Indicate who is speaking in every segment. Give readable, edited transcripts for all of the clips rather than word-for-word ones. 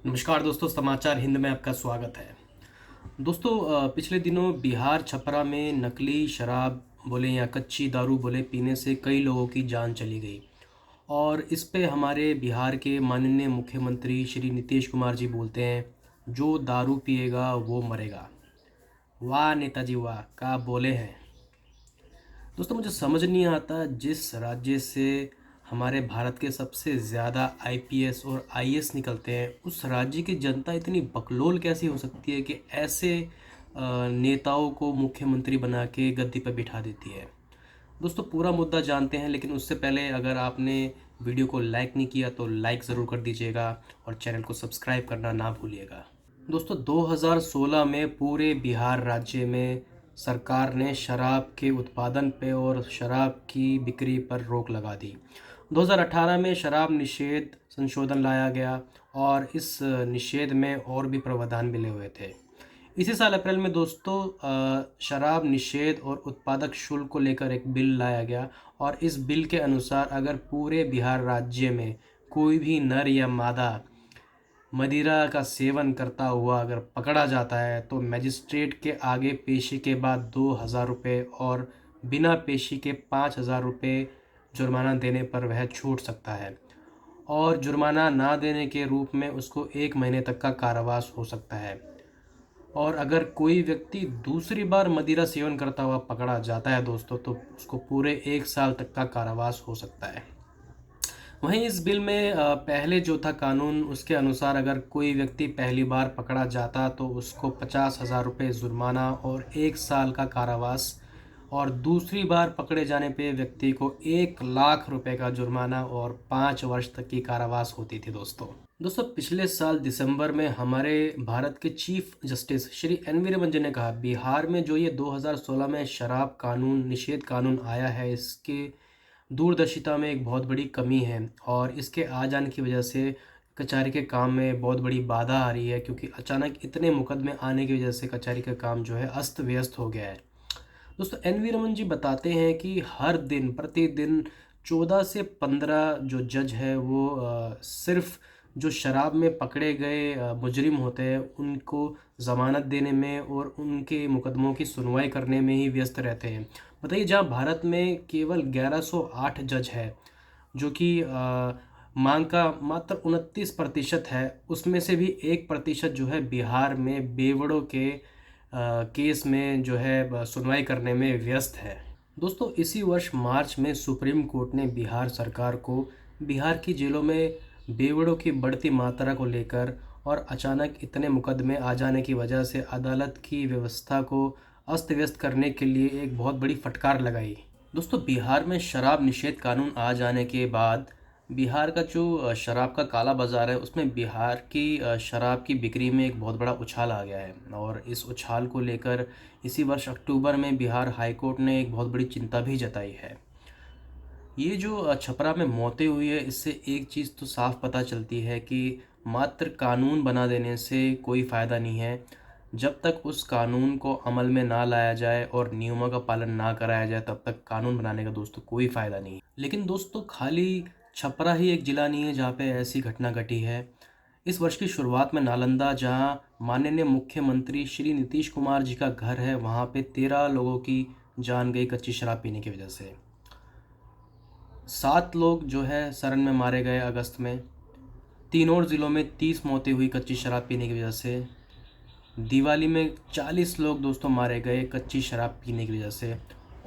Speaker 1: नमस्कार दोस्तों, समाचार हिंद में आपका स्वागत है। दोस्तों, पिछले दिनों बिहार छपरा में नकली शराब बोले या कच्ची दारू बोले पीने से कई लोगों की जान चली गई। और इस पे हमारे बिहार के माननीय मुख्यमंत्री श्री नीतीश कुमार जी बोलते हैं, जो दारू पिएगा वो मरेगा। वाह नेताजी वाह, क्या बोले हैं। दोस्तों, मुझे समझ नहीं आता, जिस राज्य से हमारे भारत के सबसे ज़्यादा आईपीएस और आईएएस निकलते हैं, उस राज्य की जनता इतनी बकलोल कैसी हो सकती है कि ऐसे नेताओं को मुख्यमंत्री बना के गद्दी पर बिठा देती है। दोस्तों, पूरा मुद्दा जानते हैं, लेकिन उससे पहले अगर आपने वीडियो को लाइक नहीं किया तो लाइक ज़रूर कर दीजिएगा और चैनल को सब्सक्राइब करना ना भूलिएगा। दोस्तों, 2016 में पूरे बिहार राज्य में सरकार ने शराब के उत्पादन पे और शराब की बिक्री पर रोक लगा दी। 2018 में शराब निषेध संशोधन लाया गया और इस निषेध में और भी प्रावधान मिले हुए थे। इसी साल अप्रैल में दोस्तों, शराब निषेध और उत्पादक शुल्क को लेकर एक बिल लाया गया और इस बिल के अनुसार अगर पूरे बिहार राज्य में कोई भी नर या मादा मदिरा का सेवन करता हुआ अगर पकड़ा जाता है तो मजिस्ट्रेट के आगे पेशी के बाद 2,000 रुपये और बिना पेशी के 5,000 रुपये जुर्माना देने पर वह छूट सकता है, और जुर्माना ना देने के रूप में उसको 1 महीने तक का कारावास हो सकता है। और अगर कोई व्यक्ति दूसरी बार मदिरा सेवन करता हुआ पकड़ा जाता है दोस्तों, तो उसको पूरे 1 साल तक का कारावास हो सकता है। वहीं इस बिल में पहले जो था कानून, उसके अनुसार अगर कोई व्यक्ति पहली बार पकड़ा जाता तो उसको 50,000 रुपये जुर्माना और 1 साल का कारावास, और दूसरी बार पकड़े जाने पे व्यक्ति को 1 लाख रुपए का जुर्माना और 5 वर्ष तक की कारावास होती थी। दोस्तों, पिछले साल दिसंबर में हमारे भारत के chief justice Shri N V Raman ने कहा, बिहार में जो ये 2016 में शराब कानून निषेध कानून आया है, इसके दूरदर्शिता में एक बहुत बड़ी कमी है और इसके आ जाने की वजह से कचहरी के काम में बहुत बड़ी बाधा आ रही है, क्योंकि अचानक इतने मुकदमे आने की वजह से कचहरी का काम जो है अस्त व्यस्त हो गया है। दोस्तों, एन वी रमन जी बताते हैं कि हर दिन प्रतिदिन 14 से 15 जो जज है वो सिर्फ जो शराब में पकड़े गए मुजरिम होते हैं उनको ज़मानत देने में और उनके मुकदमों की सुनवाई करने में ही व्यस्त रहते हैं। बताइए, जहाँ भारत में केवल 1108 जज है, जो कि मांग का मात्र 29% है, उसमें से भी 1% जो है बिहार में बेवड़ों के केस में जो है सुनवाई करने में व्यस्त है। दोस्तों, इसी वर्ष मार्च में सुप्रीम कोर्ट ने बिहार सरकार को बिहार की जेलों में बेवड़ों की बढ़ती मात्रा को लेकर और अचानक इतने मुकदमे आ जाने की वजह से अदालत की व्यवस्था को अस्त व्यस्त करने के लिए एक बहुत बड़ी फटकार लगाई। दोस्तों, बिहार में शराब निषेध कानून आ जाने के बाद बिहार का जो शराब का काला बाज़ार है, उसमें बिहार की शराब की बिक्री में एक बहुत बड़ा उछाल आ गया है। और इस उछाल को लेकर इसी वर्ष अक्टूबर में बिहार हाई कोर्ट ने एक बहुत बड़ी चिंता भी जताई है। ये जो छपरा में मौतें हुई है, इससे एक चीज़ तो साफ पता चलती है कि मात्र कानून बना देने से कोई फ़ायदा नहीं है। जब तक उस कानून को अमल में ना लाया जाए और नियमों का पालन ना कराया जाए, तब तक कानून बनाने का दोस्तों कोई फ़ायदा नहीं है। लेकिन दोस्तों, खाली छपरा ही एक ज़िला नहीं है जहाँ पे ऐसी घटना घटी है। इस वर्ष की शुरुआत में नालंदा, जहाँ माननीय मुख्यमंत्री श्री नीतीश कुमार जी का घर है, वहाँ पे 13 लोगों की जान गई कच्ची शराब पीने की वजह से। 7 लोग जो है सरण में मारे गए अगस्त में। 3 और ज़िलों में 30 मौतें हुई कच्ची शराब पीने की वजह से। दिवाली में 40 लोग दोस्तों मारे गए कच्ची शराब पीने की वजह से।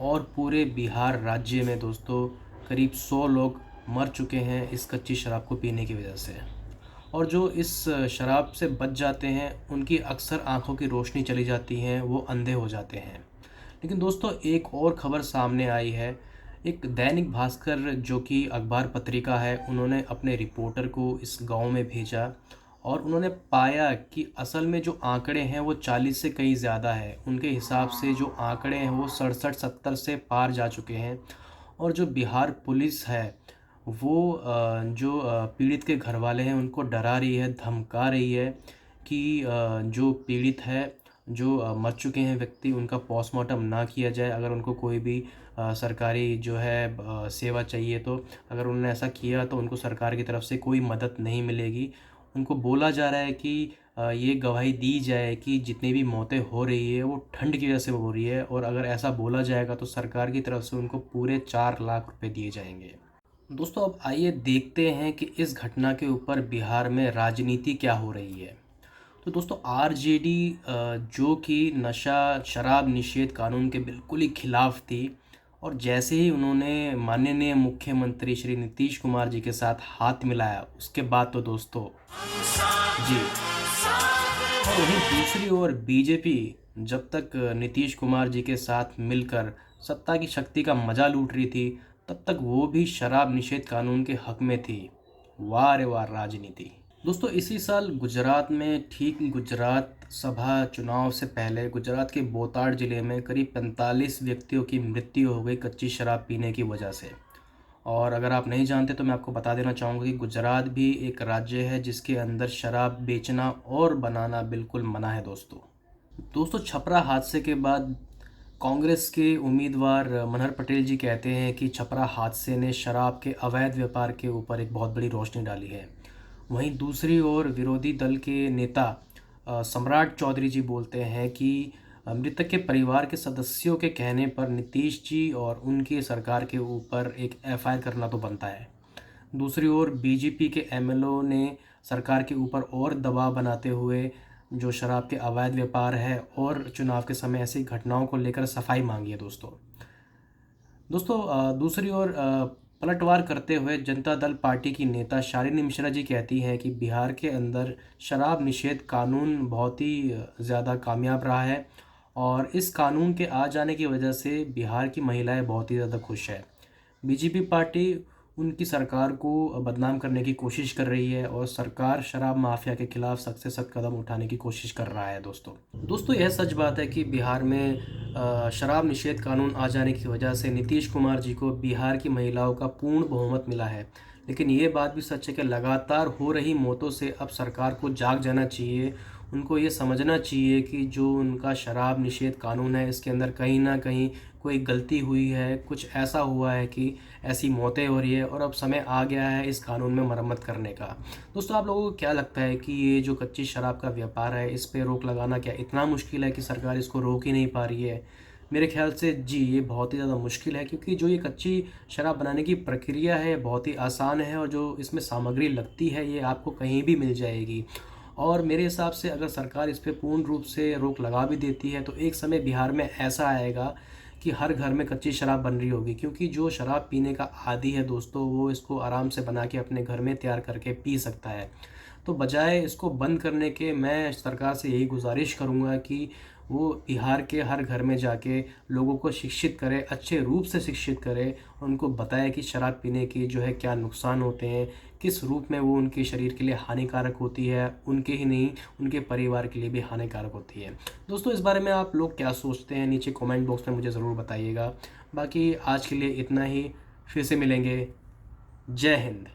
Speaker 1: और पूरे बिहार राज्य में दोस्तों करीब 100 लोग मर चुके हैं इस कच्ची शराब को पीने की वजह से। और जो इस शराब से बच जाते हैं, उनकी अक्सर आंखों की रोशनी चली जाती है, वो अंधे हो जाते हैं। लेकिन दोस्तों, एक और खबर सामने आई है। एक दैनिक भास्कर जो कि अखबार पत्रिका है, उन्होंने अपने रिपोर्टर को इस गांव में भेजा और उन्होंने पाया कि असल में जो आंकड़े हैं वो 40 से कहीं ज़्यादा है। उनके हिसाब से जो आंकड़े हैं वो 67-70 से पार जा चुके हैं। और जो बिहार पुलिस है वो जो पीड़ित के घर वाले हैं उनको डरा रही है, धमका रही है कि जो पीड़ित है, जो मर चुके हैं व्यक्ति, उनका पोस्टमार्टम ना किया जाए। अगर उनको कोई भी सरकारी जो है सेवा चाहिए, तो अगर उन्होंने ऐसा किया तो उनको सरकार की तरफ से कोई मदद नहीं मिलेगी। उनको बोला जा रहा है कि ये गवाही दी जाए कि जितनी भी मौतें हो रही है वो ठंड की वजह से हो रही है, और अगर ऐसा बोला जाएगा तो सरकार की तरफ से उनको पूरे 4 लाख रुपए दिए जाएंगे। दोस्तों अब आइए देखते हैं कि इस घटना के ऊपर बिहार में राजनीति क्या हो रही है। तो दोस्तों आरजेडी जो कि नशा शराब निषेध कानून के बिल्कुल ही खिलाफ थी, और जैसे ही उन्होंने माननीय मुख्यमंत्री श्री नीतीश कुमार जी के साथ हाथ मिलाया, उसके बाद तो दोस्तों जी। और वहीं दूसरी ओर बीजेपी जब तक नीतीश कुमार जी के साथ मिलकर सत्ता की शक्ति का मजा लूट रही थी, तब तक वो भी शराब निषेध कानून के हक में थी। वाह रे वाह राजनीति। दोस्तों इसी साल गुजरात में, ठीक गुजरात सभा चुनाव से पहले, गुजरात के बोताड़ जिले में करीब 45 व्यक्तियों की मृत्यु हो गई कच्ची शराब पीने की वजह से। और अगर आप नहीं जानते तो मैं आपको बता देना चाहूँगा कि गुजरात भी एक राज्य है जिसके अंदर शराब बेचना और बनाना बिल्कुल मना है दोस्तों छपरा हादसे के बाद कांग्रेस के उम्मीदवार मनहर पटेल जी कहते हैं कि छपरा हादसे ने शराब के अवैध व्यापार के ऊपर एक बहुत बड़ी रोशनी डाली है। वहीं दूसरी ओर विरोधी दल के नेता सम्राट चौधरी जी बोलते हैं कि मृतक के परिवार के सदस्यों के कहने पर नीतीश जी और उनकी सरकार के ऊपर एक एफआईआर करना तो बनता है। दूसरी ओर बीजेपी के एमएलओ ने सरकार के ऊपर और दबाव बनाते हुए जो शराब के अवैध व्यापार है और चुनाव के समय ऐसी घटनाओं को लेकर सफाई मांगी है दोस्तों दूसरी ओर पलटवार करते हुए जनता दल पार्टी की नेता शालिनी मिश्रा जी कहती हैं कि बिहार के अंदर शराब निषेध कानून बहुत ही ज़्यादा कामयाब रहा है, और इस कानून के आ जाने की वजह से बिहार की महिलाएं बहुत ही ज़्यादा खुश है। बीजेपी पार्टी उनकी सरकार को बदनाम करने की कोशिश कर रही है, और सरकार शराब माफिया के खिलाफ सख्त से सख्त कदम उठाने की कोशिश कर रहा है दोस्तों यह सच बात है कि बिहार में शराब निषेध कानून आ जाने की वजह से नीतीश कुमार जी को बिहार की महिलाओं का पूर्ण बहुमत मिला है। लेकिन ये बात भी सच है कि लगातार हो रही मौतों से अब सरकार को जाग जाना चाहिए। उनको ये समझना चाहिए कि जो उनका शराब निषेध कानून है, इसके अंदर कहीं ना कहीं कोई गलती हुई है, कुछ ऐसा हुआ है कि ऐसी मौतें हो रही है, और अब समय आ गया है इस कानून में मरम्मत करने का। दोस्तों आप लोगों को क्या लगता है कि ये जो कच्ची शराब का व्यापार है, इस पे रोक लगाना क्या इतना मुश्किल है कि सरकार इसको रोक ही नहीं पा रही है? मेरे ख्याल से जी ये बहुत ही ज़्यादा मुश्किल है, क्योंकि जो ये कच्ची शराब बनाने की प्रक्रिया है बहुत ही आसान है, और जो इसमें सामग्री लगती है ये आपको कहीं भी मिल जाएगी। और मेरे हिसाब से अगर सरकार इस पे पूर्ण रूप से रोक लगा भी देती है तो एक समय बिहार में ऐसा आएगा कि हर घर में कच्ची शराब बन रही होगी, क्योंकि जो शराब पीने का आदी है दोस्तों वो इसको आराम से बना के अपने घर में तैयार करके पी सकता है। तो बजाय इसको बंद करने के मैं सरकार से यही गुजारिश करूँगा कि वो बिहार के हर घर में जाके लोगों को शिक्षित करे, अच्छे रूप से शिक्षित करे, उनको बताए कि शराब पीने के जो है क्या नुकसान होते हैं, किस रूप में वो उनके शरीर के लिए हानिकारक होती है, उनके ही नहीं उनके परिवार के लिए भी हानिकारक होती है। दोस्तों इस बारे में आप लोग क्या सोचते हैं नीचे कमेंट बॉक्स में मुझे ज़रूर बताइएगा। बाकी आज के लिए इतना ही, फिर से मिलेंगे। जय हिंद।